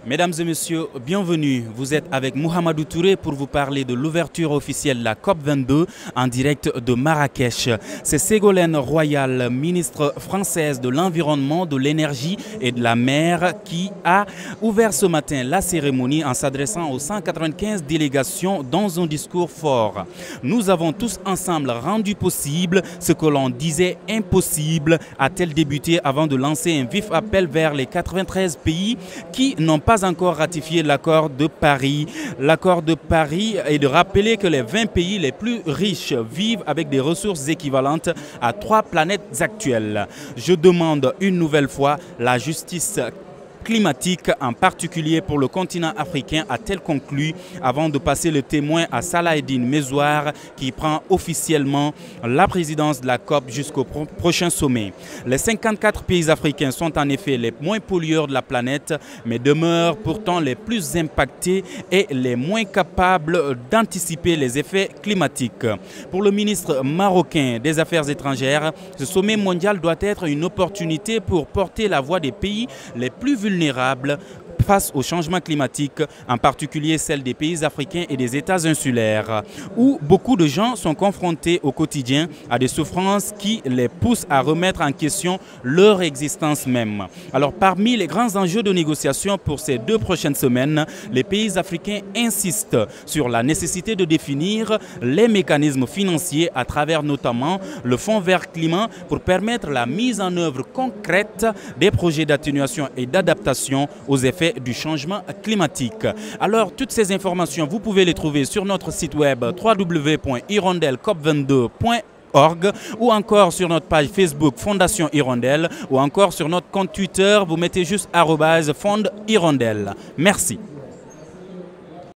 Mesdames et messieurs, bienvenue. Vous êtes avec Mohamedou Touré pour vous parler de l'ouverture officielle de la COP22 en direct de Marrakech. C'est Ségolène Royal, ministre française de l'Environnement, de l'Énergie et de la Mer, qui a ouvert ce matin la cérémonie en s'adressant aux 195 délégations dans un discours fort. Nous avons tous ensemble rendu possible ce que l'on disait impossible, a-t-elle débuté avant de lancer un vif appel vers les 93 pays qui n'ont pas encore ratifié l'accord de Paris. L'accord de Paris est de rappeler que les 20 pays les plus riches vivent avec des ressources équivalentes à 3 planètes actuelles. Je demande une nouvelle fois la justice climatique, en particulier pour le continent africain, a-t-elle conclu avant de passer le témoin à Salah Eddine Mezouar qui prend officiellement la présidence de la COP jusqu'au prochain sommet. Les 54 pays africains sont en effet les moins pollueurs de la planète, mais demeurent pourtant les plus impactés et les moins capables d'anticiper les effets climatiques. Pour le ministre marocain des Affaires étrangères, ce sommet mondial doit être une opportunité pour porter la voix des pays les plus vulnérables face au changement climatique, en particulier celle des pays africains et des États insulaires, où beaucoup de gens sont confrontés au quotidien à des souffrances qui les poussent à remettre en question leur existence même. Alors, parmi les grands enjeux de négociation pour ces 2 prochaines semaines, les pays africains insistent sur la nécessité de définir les mécanismes financiers à travers notamment le Fonds vert climat pour permettre la mise en œuvre concrète des projets d'atténuation et d'adaptation aux effets du changement climatique. Alors, toutes ces informations, vous pouvez les trouver sur notre site web www.hirondellecop22.org ou encore sur notre page Facebook Fondation Hirondelle ou encore sur notre compte Twitter, vous mettez juste @FondHirondelle. Merci.